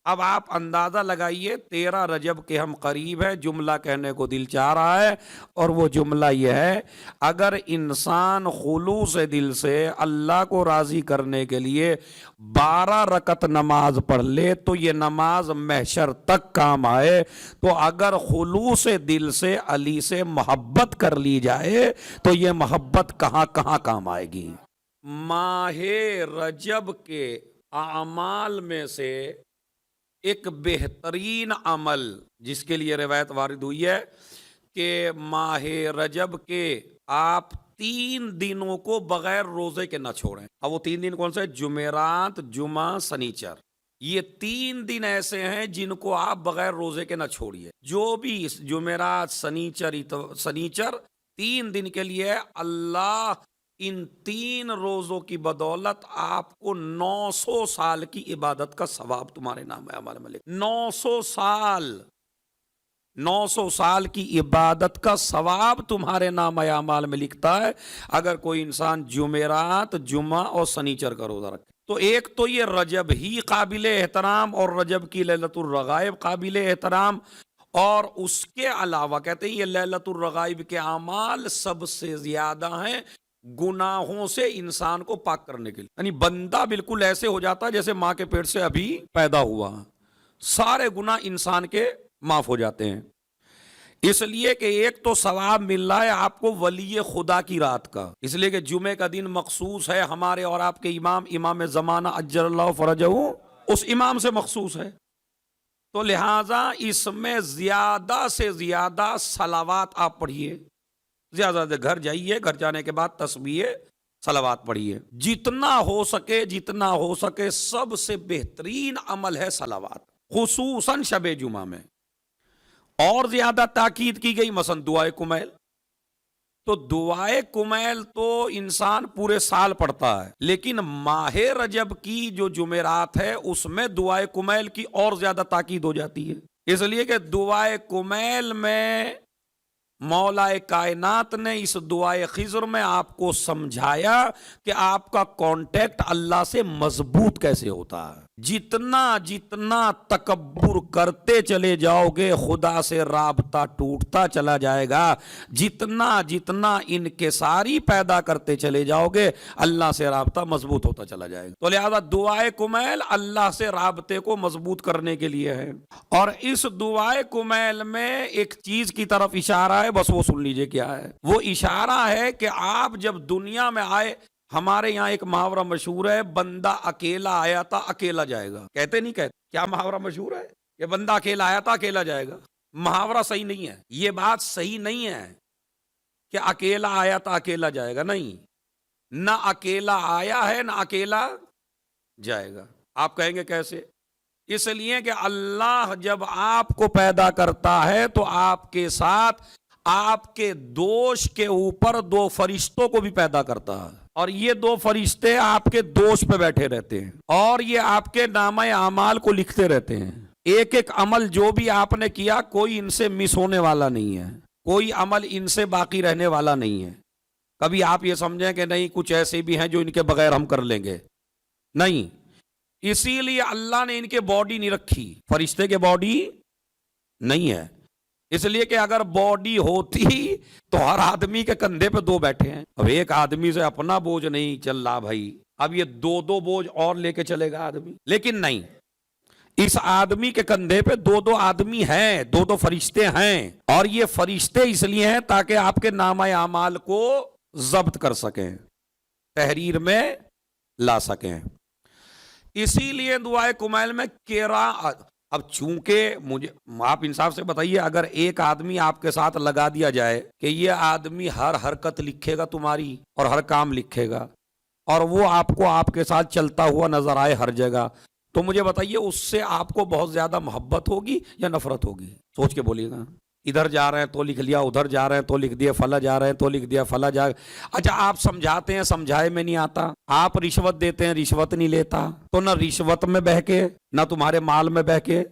اب آپ اندازہ لگائیے 13 رجب کے ہم قریب ہیں، جملہ کہنے کو دل چاہ رہا ہے، اور وہ جملہ یہ ہے، اگر انسان خلوص دل سے اللہ کو راضی کرنے کے لیے 12 رکعت نماز پڑھ لے تو یہ نماز محشر تک کام آئے۔ تو اگر خلوص دل سے علی سے محبت کر لی جائے تو یہ محبت کہاں کہاں کام آئے گی۔ ماہ رجب کے اعمال میں سے ایک بہترین عمل جس کے لیے روایت وارد ہوئی ہے کہ ماہ رجب کے آپ 3 دنوں کو بغیر روزے کے نہ چھوڑیں۔ اب وہ 3 دن کون سے؟ جمعرات، جمعہ، سنیچر۔ یہ 3 دن ایسے ہیں جن کو آپ بغیر روزے کے نہ چھوڑیے۔ جو بھی جمعرات، سنیچر 3 دن کے لیے اللہ ان 3 روزوں کی بدولت آپ کو 900 سال کی عبادت کا ثواب تمہارے نام اعمال میں لکھ۔ 900 سال کی عبادت کا ثواب تمہارے نام اعمال میں لکھتا ہے اگر کوئی انسان جمعرات، جمعہ اور سنیچر کا روزہ رکھے۔ تو ایک تو یہ رجب ہی قابل احترام اور رجب کی لیلۃ الرغائب قابل احترام، اور اس کے علاوہ کہتے ہیں یہ لیلۃ الرغائب کے اعمال سب سے زیادہ ہیں گناہوں سے انسان کو پاک کرنے کے لیے۔ یعنی بندہ بالکل ایسے ہو جاتا ہے جیسے ماں کے پیٹ سے ابھی پیدا ہوا، سارے گناہ انسان کے معاف ہو جاتے ہیں۔ اس لیے کہ ایک تو ثواب مل رہا ہے آپ کو ولی خدا کی رات کا، اس لیے کہ جمعے کا دن مخصوص ہے ہمارے اور آپ کے امام زمانہ اجل اللہ فرجہ، اس امام سے مخصوص ہے، تو لہٰذا اس میں زیادہ سے زیادہ صلوات آپ پڑھیے، زیادہ سے گھر جائیے، گھر جانے کے بعد تسبیح صلوات پڑھیے، جتنا ہو سکے سب سے بہترین عمل ہے صلوات، خصوصاً شب جمعہ میں۔ اور زیادہ تاکید کی گئی مثلا دعائے کمیل، تو دعائے کمیل تو انسان پورے سال پڑھتا ہے، لیکن ماہ رجب کی جو جمعرات ہے اس میں دعائے کمیل کی اور زیادہ تاکید ہو جاتی ہے، اس لیے کہ دعائے کمیل میں مولا کائنات نے اس دعائے خضر میں آپ کو سمجھایا کہ آپ کا کانٹیکٹ اللہ سے مضبوط کیسے ہوتا ہے۔ جتنا تکبر کرتے چلے جاؤ گے خدا سے رابطہ ٹوٹتا چلا جائے گا، جتنا انکساری پیدا کرتے چلے جاؤ گے اللہ سے رابطہ مضبوط ہوتا چلا جائے گا۔ تو لہذا دعائے کمیل اللہ سے رابطے کو مضبوط کرنے کے لیے ہے، اور اس دعائے کمیل میں ایک چیز کی طرف اشارہ ہے، بس وہ سن لیجئے کیا ہے۔ وہ اشارہ ہے کہ آپ جب دنیا میں آئے، ہمارے یہاں ایک محاورہ مشہور ہے، بندہ اکیلا آیا تھا اکیلا جائے گا، کہتے نہیں کہتے؟ کیا محاورہ مشہور ہے کہ بندہ اکیلا آیا تھا اکیلا جائے گا؟ محاورہ صحیح نہیں ہے، یہ بات صحیح نہیں ہے کہ اکیلا آیا تھا اکیلا جائے گا، نہیں، نہ اکیلا آیا ہے نہ اکیلا جائے گا۔ آپ کہیں گے کیسے؟ اس لیے کہ اللہ جب آپ کو پیدا کرتا ہے تو آپ کے ساتھ آپ کے دوش کے اوپر 2 فرشتوں کو بھی پیدا کرتا ہے، اور یہ 2 فرشتے آپ کے دوش پہ بیٹھے رہتے ہیں اور یہ آپ کے نامہ اعمال کو لکھتے رہتے ہیں۔ ایک عمل جو بھی آپ نے کیا کوئی ان سے مس ہونے والا نہیں ہے، کوئی عمل ان سے باقی رہنے والا نہیں ہے۔ کبھی آپ یہ سمجھیں کہ نہیں کچھ ایسے بھی ہیں جو ان کے بغیر ہم کر لیں گے، نہیں، اسی لیے اللہ نے ان کے باڈی نہیں رکھی، فرشتے کے باڈی نہیں ہے، اس لیے کہ اگر باڈی ہوتی تو ہر آدمی کے کندھے پہ 2 بیٹھے ہیں۔ اب ایک آدمی سے اپنا بوجھ نہیں چل رہا بھائی، اب یہ 2 بوجھ اور لے کے چلے گا آدمی، لیکن نہیں، اس آدمی کے کندھے پہ 2 آدمی ہیں، 2 فرشتے ہیں، اور یہ فرشتے اس لیے ہیں تاکہ آپ کے نامہ اعمال کو ضبط کر سکیں، تحریر میں لا سکیں۔ اسی لیے دعائے کمیل میں اب چونکہ مجھے آپ انصاف سے بتائیے، اگر ایک آدمی آپ کے ساتھ لگا دیا جائے کہ یہ آدمی ہر حرکت لکھے گا تمہاری اور ہر کام لکھے گا، اور وہ آپ کو آپ کے ساتھ چلتا ہوا نظر آئے ہر جگہ، تو مجھے بتائیے اس سے آپ کو بہت زیادہ محبت ہوگی یا نفرت ہوگی؟ سوچ کے بولیے گا۔ ادھر جا رہے ہیں تو لکھ لیا، ادھر جا رہے ہیں تو لکھ دیا، فلاں جا رہے ہیں تو لکھ دیا، فلاں جا۔ اچھا آپ سمجھاتے ہیں، سمجھائے میں نہیں آتا، آپ رشوت دیتے ہیں، رشوت نہیں لیتا، تو نہ رشوت میں بہہ کے، نہ تمہارے مال میں بہہ کے،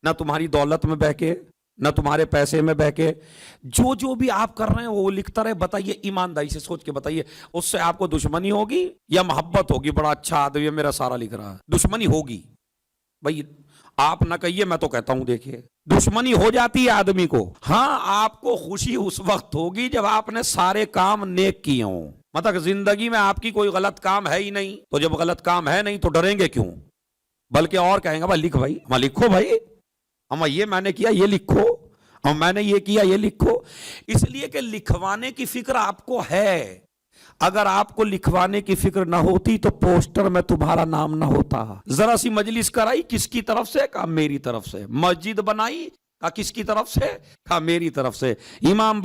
نہ تمہاری دولت میں بہہ کے، نہ تمہارے پیسے میں بہہ کے، جو بھی آپ کر رہے ہیں وہ لکھتا رہے۔ بتائیے ایمانداری سے سوچ کے بتائیے، اس سے آپ کو دشمنی ہوگی یا محبت ہوگی؟ بڑا اچھا آدمی ہے میرا سارا لکھ رہا ہے، دشمنی ہوگی بھائی، آپ نہ کہیے، میں تو کہتا ہوں دیکھیے دشمنی ہو جاتی ہے آدمی کو. ہاں آپ کو خوشی اس وقت ہوگی جب آپ نے سارے کام نیک کیے ہوں. مطلب زندگی میں آپ کی کوئی غلط کام ہے ہی نہیں، تو جب غلط کام ہے نہیں تو ڈریں گے کیوں؟ بلکہ اور کہیں گے بھائی لکھ بھائی، ہم لکھو بھائی، ہم یہ میں نے کیا یہ لکھو، اور میں نے یہ کیا یہ لکھو. اس لیے کہ لکھوانے کی فکر آپ کو ہے. اگر آپ کو لکھوانے کی فکر نہ ہوتی تو پوسٹر میں تمہارا نام نہ ہوتا. ذرا سی مجلس کرائی، کس کی طرف سے؟ کہا میری طرف سے. مسجد بنائی، کہا کس کی طرف سے؟ کہا میری طرف سے. امام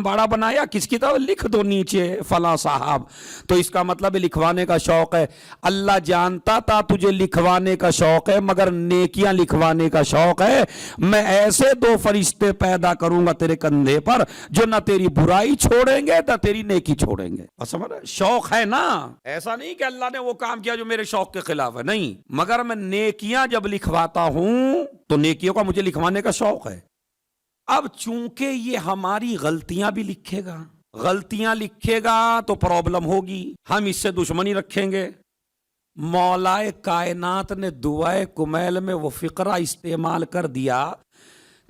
باڑہ بنایا، کس کی طرف؟ لکھ دو نیچے فلاں صاحب. تو اس کا مطلب لکھوانے کا شوق ہے. اللہ جانتا تھا تجھے لکھوانے کا شوق ہے، مگر نیکیاں لکھوانے کا شوق ہے. میں ایسے 2 فرشتے پیدا کروں گا تیرے کندھے پر جو نہ تیری برائی چھوڑیں گے نہ تیری نیکی چھوڑیں گے. سمجھ رہے؟ شوق ہے نا. ایسا نہیں کہ اللہ نے وہ کام کیا جو میرے شوق کے خلاف ہے، نہیں، مگر میں نیکیاں جب لکھواتا ہوں تو نیکیوں کا مجھے لکھوانے کا شوق ہے. اب چونکہ یہ ہماری غلطیاں بھی لکھے گا، غلطیاں لکھے گا تو پرابلم ہوگی، ہم اس سے دشمنی رکھیں گے. مولائے کائنات نے دعائے کمیل میں وہ فقرہ استعمال کر دیا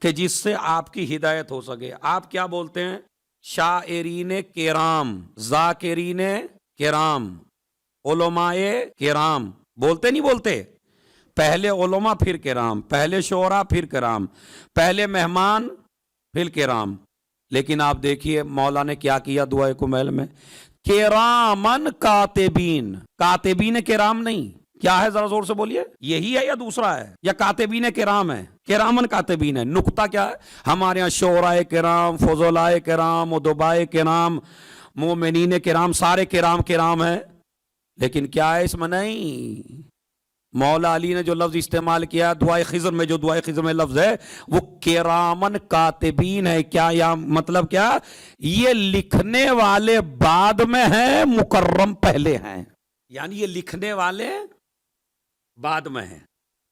کہ جس سے آپ کی ہدایت ہو سکے. آپ کیا بولتے ہیں؟ شاعرین کرام، ذاکرین کرام، علماء کرام، بولتے نہیں بولتے؟ پہلے علماء پھر کرام، پہلے شعراء پھر کرام، پہلے مہمان پھر کرام. لیکن آپ دیکھیے مولا نے کیا کیا دعائے کمیل میں؟ کرامن کاتبین. کاتبین کرام نہیں، کیا ہے ذرا زور سے بولیے؟ یہی ہے یا دوسرا ہے؟ یا کاتبین کرام ہے؟ کرامن کاتبین ہے. نقطہ کیا ہے؟ ہمارے یہاں شعراء کرام، فضلاء کرام، ادباء کرام، مومنین کرام، سارے کرام کرام ہیں. لیکن کیا ہے اس میں؟ نہیں. مولا علی نے جو لفظ استعمال کیا دعائے خضر میں، جو دعائے خضر میں لفظ ہے وہ کرامن کاتبین ہے. کیا یا مطلب کیا؟ یہ لکھنے والے بعد میں ہیں، مکرم پہلے ہیں. یعنی یہ لکھنے والے بعد میں ہیں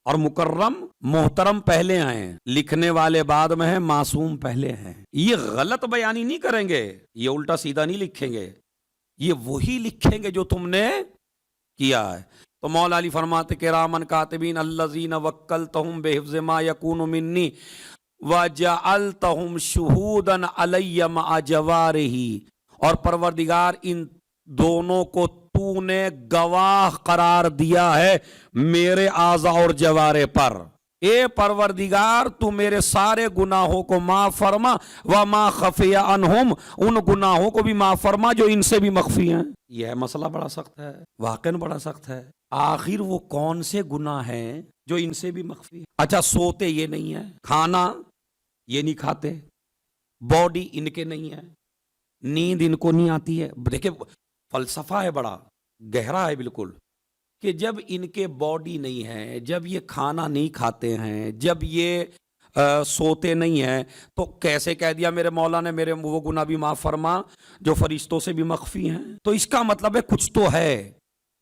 اور مکرم محترم پہلے ہیں. لکھنے والے بعد میں ہیں، معصوم پہلے ہیں. یہ غلط بیانی نہیں کریں گے، یہ الٹا سیدھا نہیں لکھیں گے، یہ وہی لکھیں گے جو تم نے کیا ہے. تو مولا علی فرماتے کرامن کاتبین الذین وکلتہم بحفظ ما یکون منی وجعلتہم شہودا علی مع جوارہی. اور پروردگار ان دونوں کو تو نے گواہ قرار دیا ہے میرے اعضاء اور جوارے پر. اے پروردگار تو میرے سارے گناہوں کو معاف فرما، وما خفی عنہم، ان گناہوں کو بھی معاف فرما جو ان سے بھی مخفی ہیں. یہ مسئلہ بڑا سخت ہے، واقعاً بڑا سخت ہے. آخر وہ کون سے گناہ ہیں جو ان سے بھی مخفی ہیں؟ اچھا سوتے یہ نہیں ہے، کھانا یہ نہیں کھاتے، باڈی ان کے نہیں ہے، نیند ان کو نہیں آتی ہے. دیکھیں فلسفہ ہے بڑا گہرا ہے بالکل، کہ جب ان کے باڈی نہیں ہے، جب یہ کھانا نہیں کھاتے ہیں، جب یہ سوتے نہیں ہیں، تو کیسے کہہ دیا میرے مولا نے میرے وہ گناہ بھی معاف فرما جو فرشتوں سے بھی مخفی ہیں؟ تو اس کا مطلب ہے کچھ تو ہے.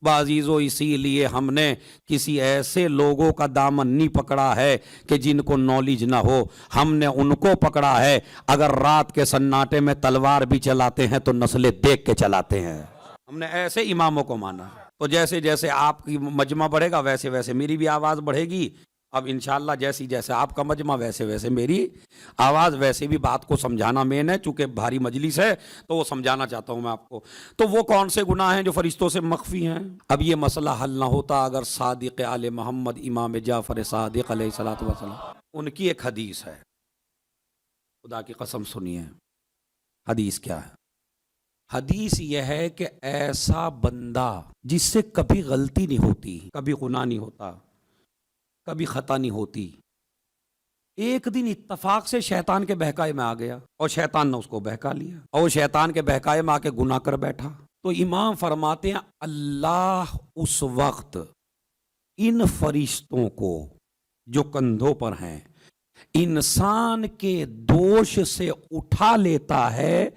بعزیزو اسی لیے ہم نے کسی ایسے لوگوں کا دامن نہیں پکڑا ہے کہ جن کو نالج نہ ہو، ہم نے ان کو پکڑا ہے اگر رات کے سناٹے میں تلوار بھی چلاتے ہیں تو نسلیں دیکھ کے چلاتے ہیں. ہم نے ایسے اماموں کو مانا. تو جیسے جیسے آپ کی مجمع بڑھے گا ویسے ویسے میری بھی آواز بڑھے گی. اب انشاءاللہ جیسی جیسے آپ کا مجمع ویسے ویسے میری آواز. ویسے بھی بات کو سمجھانا مین ہے، چونکہ بھاری مجلس ہے تو وہ سمجھانا چاہتا ہوں میں آپ کو. تو وہ کون سے گناہ ہیں جو فرشتوں سے مخفی ہیں؟ اب یہ مسئلہ حل نہ ہوتا اگر صادق آل محمد امام جعفر صادق علیہ الصلوۃ والسلام ان کی ایک حدیث ہے، خدا کی قسم سنیے. حدیث کیا ہے؟ حدیث یہ ہے کہ ایسا بندہ جس سے کبھی غلطی نہیں ہوتی، کبھی گناہ نہیں ہوتا، کبھی خطا نہیں ہوتی، ایک دن اتفاق سے شیطان کے بہکائے میں آ گیا اور شیطان نے اس کو بہکا لیا اور وہ شیطان کے بہکائے میں آ کے گناہ کر بیٹھا. تو امام فرماتے ہیں اللہ اس وقت ان فرشتوں کو جو کندھوں پر ہیں انسان کے دوش سے اٹھا لیتا ہے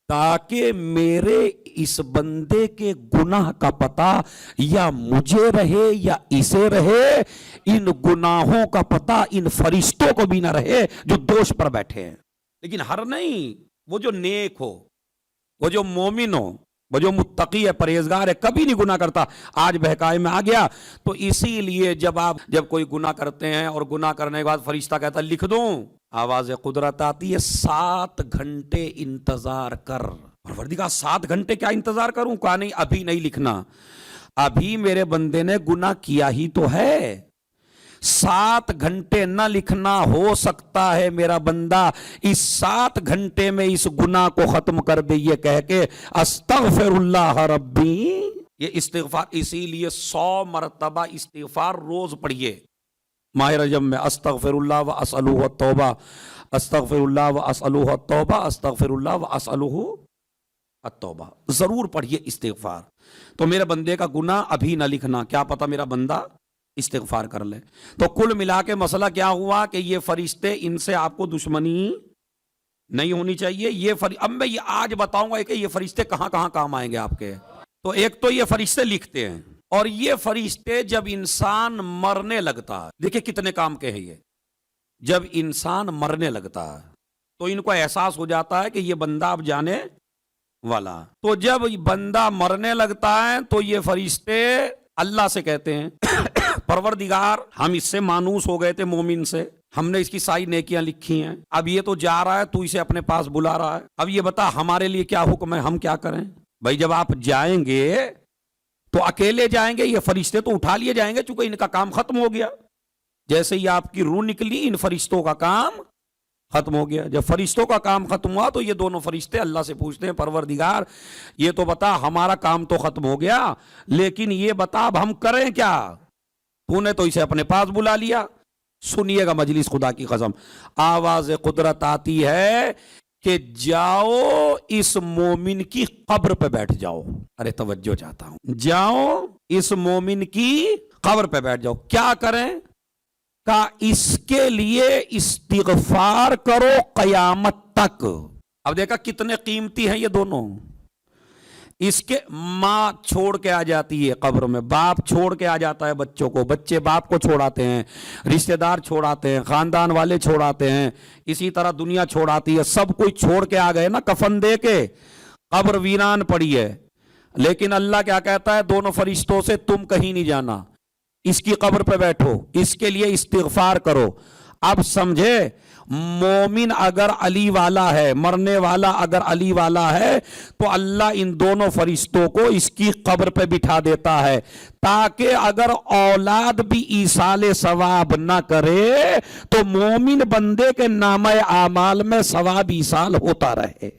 تاکہ میرے اس بندے کے گناہ کا پتہ یا مجھے رہے یا اسے رہے، ان گناہوں کا پتہ ان فرشتوں کو بھی نہ رہے جو دوش پر بیٹھے ہیں. لیکن ہر نہیں، وہ جو نیک ہو، وہ جو مومن ہو، وہ جو متقی ہے پرہیزگار ہے کبھی نہیں گناہ کرتا، آج بہکائے میں آ گیا۔ تو اسی لیے جب کوئی گناہ کرتے ہیں اور گناہ کرنے کے بعد فرشتہ کہتا ہے لکھ دوں، آواز قدرت آتی ہے 7 گھنٹے انتظار کر۔ پروردگار 7 گھنٹے کیا انتظار کروں؟ کہا نہیں، ابھی نہیں لکھنا، ابھی میرے بندے نے گناہ کیا ہی تو ہے، 7 گھنٹے نہ لکھنا، ہو سکتا ہے میرا بندہ اس 7 گھنٹے میں اس گناہ کو ختم کر دے، یہ کہہ کے استغفر اللہ ربی۔ یہ استغفار اسی لیے 100 مرتبہ استغفار روز پڑھیے ماہ رجب میں، استغفر اللہ و اسألہ التوبہ، استغفر اللہ و اسألہ التوبہ، استغفر اللہ و اسألہ التوبہ، ضرور پڑھیے استغفار۔ تو میرے بندے کا گناہ ابھی نہ لکھنا، کیا پتہ میرا بندہ استغفار کر لے۔ تو کل ملا کے مسئلہ کیا ہوا کہ یہ فرشتے، ان سے آپ کو دشمنی نہیں ہونی چاہیے۔ اب میں یہ آج بتاؤں گا کہ یہ فرشتے کہاں کہاں کام آئیں گے آپ کے۔ تو ایک تو یہ فرشتے لکھتے ہیں، اور یہ فرشتے جب انسان مرنے لگتا ہے، دیکھیں کتنے کام کے ہیں یہ، جب انسان مرنے لگتا ہے تو ان کو احساس ہو جاتا ہے کہ یہ بندہ اب جانے والا۔ تو جب بندہ مرنے لگتا ہے تو یہ فرشتے اللہ سے کہتے ہیں پروردگار ہم اس سے مانوس ہو گئے تھے، مومن سے، ہم نے اس کی ساری نیکیاں لکھی ہیں، اب یہ تو جا رہا ہے، تو اسے اپنے پاس بلا رہا ہے، اب یہ بتا ہمارے لیے کیا حکم ہے، ہم کیا کریں؟ بھائی جب آپ جائیں گے تو اکیلے جائیں گے، یہ فرشتے تو اٹھا لیے جائیں گے، چونکہ ان کا کام ختم ہو گیا۔ جیسے ہی آپ کی روح نکلی ان فرشتوں کا کام ختم ہو گیا۔ جب فرشتوں کا کام ختم ہوا تو یہ دونوں فرشتے اللہ سے پوچھتے ہیں پروردگار یہ تو بتا ہمارا کام تو ختم ہو گیا، لیکن یہ بتا اب ہم کریں کیا؟ تو نے تو اسے اپنے پاس بلا لیا۔ سنیے گا مجلس خدا کی قسم، آواز قدرت آتی ہے کہ جاؤ اس مومن کی قبر پہ بیٹھ جاؤ۔ ارے توجہ چاہتا ہوں، جاؤ اس مومن کی قبر پہ بیٹھ جاؤ، کیا کریں؟ کہ اس کے لیے استغفار کرو قیامت تک۔ اب دیکھا کتنے قیمتی ہیں یہ دونوں۔ اس کے ماں چھوڑ کے آ جاتی ہے قبر میں، باپ چھوڑ کے آ جاتا ہے بچوں کو، بچے باپ کو چھوڑاتے ہیں، رشتہ دار چھوڑاتے ہیں، خاندان والے چھوڑاتے ہیں، اسی طرح دنیا چھوڑاتی ہے، سب کوئی چھوڑ کے آ گئے نا کفن دے کے، قبر ویران پڑی ہے۔ لیکن اللہ کیا کہتا ہے دونوں فرشتوں سے، تم کہیں نہیں جانا، اس کی قبر پہ بیٹھو، اس کے لیے استغفار کرو۔ اب سمجھے، مومن اگر علی والا ہے، مرنے والا اگر علی والا ہے تو اللہ ان دونوں فرشتوں کو اس کی قبر پہ بٹھا دیتا ہے، تاکہ اگر اولاد بھی ایصال ثواب نہ کرے تو مومن بندے کے نامہ اعمال میں ثواب ایصال ہوتا رہے۔